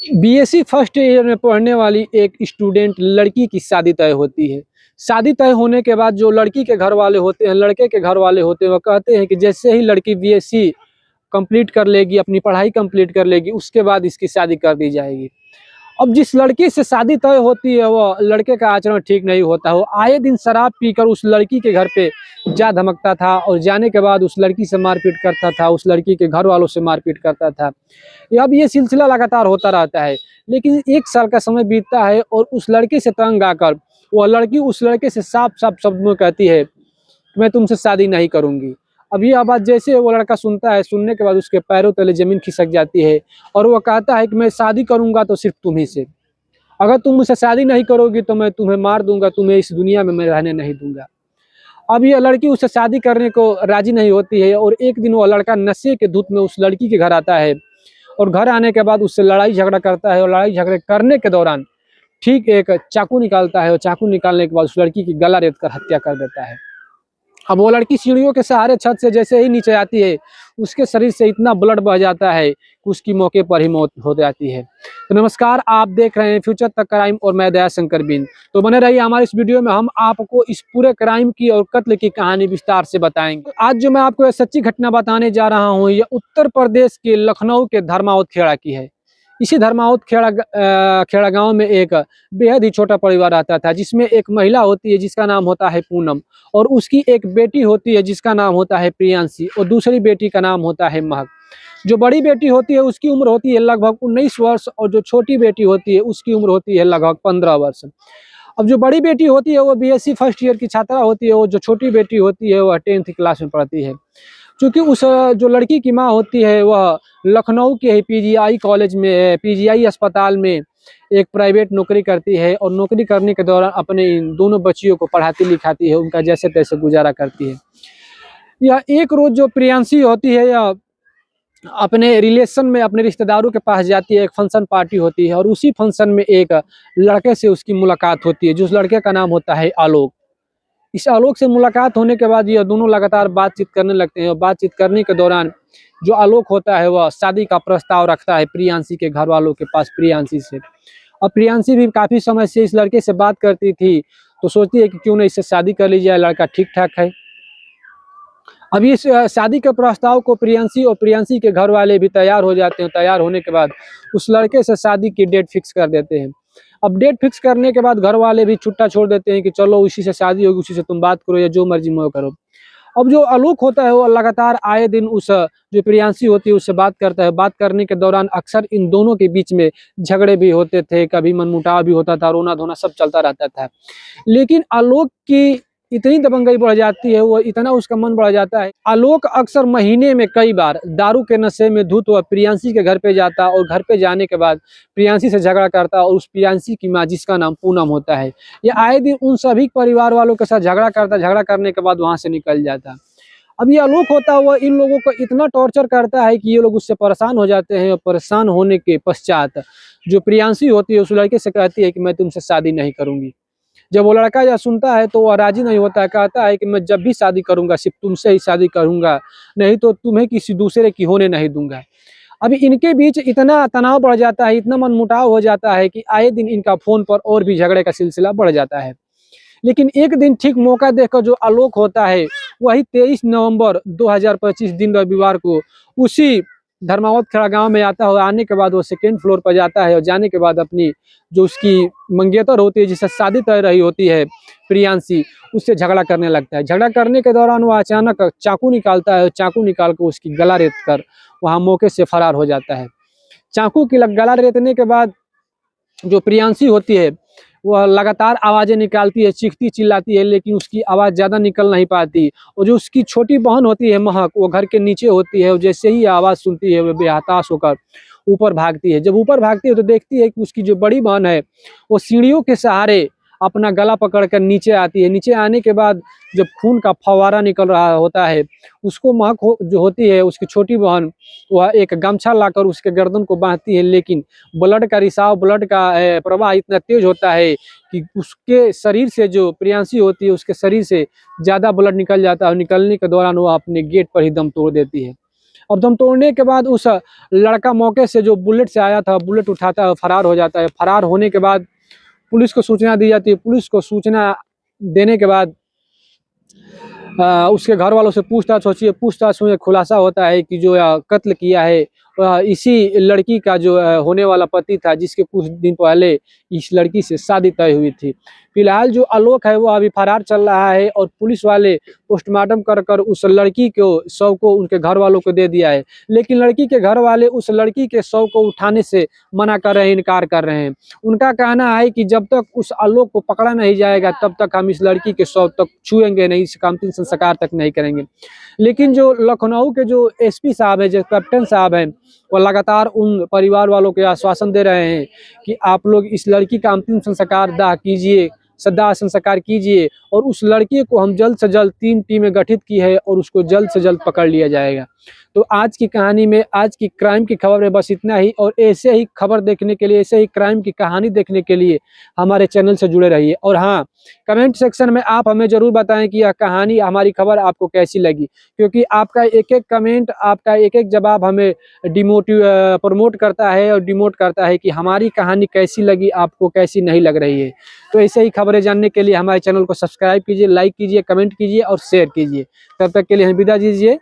BSc first year में पढ़ने वाली एक स्टूडेंट लड़की की शादी तय होती है। शादी तय होने के बाद जो लड़की के घर वाले होते हैं, लड़के के घर वाले होते हैं, वो कहते हैं कि जैसे ही लड़की बीएससी कंप्लीट कर लेगी, अपनी पढ़ाई कंप्लीट कर लेगी, उसके बाद इसकी शादी कर दी जाएगी। अब जिस लड़की से शादी तय होती है, वो लड़के का आचरण ठीक नहीं होता। वो आए दिन शराब पीकर उस लड़की के घर पे जा धमकता था और जाने के बाद उस लड़की से मारपीट करता था, उस लड़की के घर वालों से मारपीट करता था। अब ये सिलसिला लगातार होता रहता है। लेकिन 1 साल का समय बीतता है और उस लड़के से तंग आकर वह लड़की उस लड़के से साफ-साफ शब्द में कहती है, मैं तुमसे शादी नहीं करूँगी। अब ये आवाज़ जैसे वो लड़का सुनता है, सुनने के बाद उसके पैरों तले ज़मीन खिसक जाती है और वो कहता है कि मैं शादी करूँगा तो सिर्फ़ तुम्ही से। अगर तुम मुझसे शादी नहीं करोगी तो मैं तुम्हें मार दूँगा, तुम्हें इस दुनिया में मैं रहने नहीं दूँगा। अब ये लड़की उससे शादी करने को राज़ी नहीं होती है और एक दिन वो लड़का नशे के धुत में उस लड़की के घर आता है और घर आने के बाद उससे लड़ाई झगड़ा करता है और लड़ाई झगड़े करने के दौरान ठीक एक चाकू निकालता है और चाकू निकालने के बाद उस लड़की की गला रेत कर हत्या कर देता है। अब वो लड़की सीढ़ियों के सहारे छत से जैसे ही नीचे आती है, उसके शरीर से इतना ब्लड बह जाता है कि उसकी मौके पर ही मौत हो जाती है। तो नमस्कार, आप देख रहे हैं फ्यूचर तक क्राइम और मैं दयाशंकर बिन। तो बने रहिए हमारे इस वीडियो में, हम आपको इस पूरे क्राइम की और कत्ल की कहानी विस्तार से बताएंगे। आज जो मैं आपको ये सच्ची घटना बताने जा रहा हूँ, ये उत्तर प्रदेश के लखनऊ के धर्मावत खेड़ा की है। इसी धर्मावत खेड़ा गांव में एक बेहद ही छोटा परिवार आता था, जिसमें एक महिला होती है जिसका नाम होता है पूनम और उसकी एक बेटी होती है जिसका नाम होता है प्रियांशी और दूसरी बेटी का नाम होता है महक। जो बड़ी बेटी होती है उसकी उम्र होती है लगभग 19 वर्ष और जो छोटी बेटी होती है उसकी उम्र होती है लगभग 15 वर्ष। अब जो बड़ी बेटी होती है वो बीएससी फर्स्ट ईयर की छात्रा होती है और जो छोटी बेटी होती है वह 10th क्लास में पढ़ती है। क्योंकि उस जो लड़की की माँ होती है वह लखनऊ के ही पीजीआई कॉलेज में, पीजीआई अस्पताल में एक प्राइवेट नौकरी करती है और नौकरी करने के दौरान अपने इन दोनों बच्चियों को पढ़ाती लिखाती है, उनका जैसे तैसे गुजारा करती है। यह एक रोज जो प्रियांशी होती है यह अपने रिलेशन में अपने रिश्तेदारों के पास जाती है, एक फंक्शन पार्टी होती है और उसी फंक्शन में एक लड़के से उसकी मुलाकात होती है, जिस लड़के का नाम होता है आलोक। इस आलोक से मुलाकात होने के बाद ये दोनों लगातार बातचीत करने लगते हैं और बातचीत करने के दौरान जो आलोक होता है वह शादी का प्रस्ताव रखता है प्रियांशी के घर वालों के पास, प्रियांशी से। और प्रियांशी भी काफी समय से इस लड़के से बात करती थी, तो सोचती है कि क्यों ना इससे शादी कर ली जाए, लड़का ठीक ठाक है। अब इस शादी के प्रस्ताव को प्रियांशी और प्रियांशी के घर वाले भी तैयार हो जाते हैं। तैयार होने के बाद उस लड़के से शादी की डेट फिक्स कर देते हैं। अब डेट फिक्स करने के बाद घर वाले भी छुट्टा छोड़ देते हैं कि चलो उसी से शादी होगी, उसी से तुम बात करो या जो मर्जी में करो। अब जो आलोक होता है वो लगातार आए दिन उस जो प्रियांशी होती है उससे बात करता है। बात करने के दौरान अक्सर इन दोनों के बीच में झगड़े भी होते थे, कभी मनमुटाव भी होता था, रोना धोना सब चलता रहता था। लेकिन आलोक की इतनी दबंगई बढ़ जाती है, वो इतना उसका मन बढ़ जाता है, आलोक अक्सर महीने में कई बार दारू के नशे में धुत हुआ प्रियांशी के घर पे जाता और घर पे जाने के बाद प्रियांशी से झगड़ा करता और उस प्रियांशी की माँ जिसका नाम पूनम होता है, ये आए दिन उन सभी परिवार वालों के साथ झगड़ा करता, झगड़ा करने के बाद वहां से निकल जाता। अब ये आलोक होता हुआ इन लोगों को इतना टॉर्चर करता है कि ये लोग उससे परेशान हो जाते हैं और परेशान होने के पश्चात जो प्रियांशी होती है उस लड़के से कहती है कि मैं तुमसे शादी नहीं करूंगी। जब वो लड़का यह सुनता है तो वह राजी नहीं होता है, कहता है कि मैं जब भी शादी करूंगा सिर्फ तुमसे ही शादी करूंगा, नहीं तो तुम्हें किसी दूसरे की होने नहीं दूंगा। अभी इनके बीच इतना तनाव बढ़ जाता है, इतना मनमुटाव हो जाता है कि आए दिन इनका फोन पर और भी झगड़े का सिलसिला बढ़ जाता है। लेकिन एक दिन ठीक मौका देखकर जो आलोक होता है वही 23 नवंबर 2025 दिन रविवार को उसी धर्मावत खेड़ा गांव में आता है। आने के बाद वो सेकेंड फ्लोर पर जाता है और जाने के बाद अपनी जो उसकी मंगेतर होती है, जिससे शादी तय रही होती है प्रियांशी, उससे झगड़ा करने लगता है। झगड़ा करने के दौरान वो अचानक चाकू निकालता है, चाकू निकाल कर उसकी गला रेत कर वहां मौके से फरार हो जाता है। चाकू की गला रेतने के बाद जो प्रियांशी होती है वह लगातार आवाजें निकालती है, चीखती चिल्लाती है, लेकिन उसकी आवाज ज्यादा निकल नहीं पाती। और जो उसकी छोटी बहन होती है महक, वो घर के नीचे होती है और जैसे ही आवाज सुनती है वो बेहताश होकर ऊपर भागती है। जब ऊपर भागती है तो देखती है कि उसकी जो बड़ी बहन है वो सीढ़ियों के सहारे अपना गला पकड़कर नीचे आती है। नीचे आने के बाद जब खून का फव्वारा निकल रहा होता है, उसको महक जो होती है उसकी छोटी बहन, वह एक गमछा लाकर उसके गर्दन को बांधती है। लेकिन ब्लड का रिसाव, ब्लड का प्रवाह इतना तेज होता है कि उसके शरीर से, जो प्रियांशी होती है उसके शरीर से ज्यादा ब्लड निकल जाता है और निकलने के दौरान वह अपने गेट पर ही दम तोड़ देती है। और दम तोड़ने के बाद उस लड़का मौके से जो बुलेट से आया था, बुलेट उठाता है, फरार हो जाता है। फरार होने के बाद पुलिस को सूचना दी जाती है। पुलिस को सूचना देने के बाद उसके घर वालों से पूछताछ होती है। पूछताछ में खुलासा होता है कि जो कत्ल किया है इसी लड़की का जो होने वाला पति था, जिसके कुछ दिन पहले इस लड़की से शादी तय हुई थी। फिलहाल जो आलोक है वो अभी फरार चल रहा है और पुलिस वाले पोस्टमार्टम कर कर उस लड़की को शव को उनके घर वालों को दे दिया है। लेकिन लड़की के घर वाले उस लड़की के शव को उठाने से मना कर रहे हैं, इनकार कर रहे हैं। उनका कहना है कि जब तक उस आलोक को पकड़ा नहीं जाएगा तब तक हम इस लड़की के शव तक छुएंगे नहीं, इसका अंतिम संस्कार तक नहीं करेंगे। लेकिन जो लखनऊ के जो एसपी साहब है, जो कैप्टन साहब हैं, वो लगातार उन परिवार वालों को आश्वासन दे रहे हैं कि आप लोग इस लड़की का अंतिम संस्कार दाह कीजिए, दाह संस्कार कीजिए और उस लड़की को हम जल्द से जल्द 3 टीमें गठित की है और उसको जल्द से जल्द पकड़ लिया जाएगा। तो आज की कहानी में, आज की क्राइम की खबर में बस इतना ही। और ऐसे ही खबर देखने के लिए, ऐसे ही क्राइम की कहानी देखने के लिए हमारे चैनल से जुड़े रहिए। और हाँ, कमेंट सेक्शन में आप हमें जरूर बताएं कि यह कहानी, हमारी खबर आपको कैसी लगी, क्योंकि आपका एक एक कमेंट, आपका एक एक जवाब हमें प्रमोट करता है और डिमोट करता है कि हमारी कहानी कैसी लगी, आपको कैसी नहीं लग रही है। तो ऐसे ही खबरें जानने के लिए हमारे चैनल को सब्सक्राइब कीजिए, लाइक कीजिए, कमेंट कीजिए और शेयर कीजिए। तब तक के लिए हमें विदा दीजिए।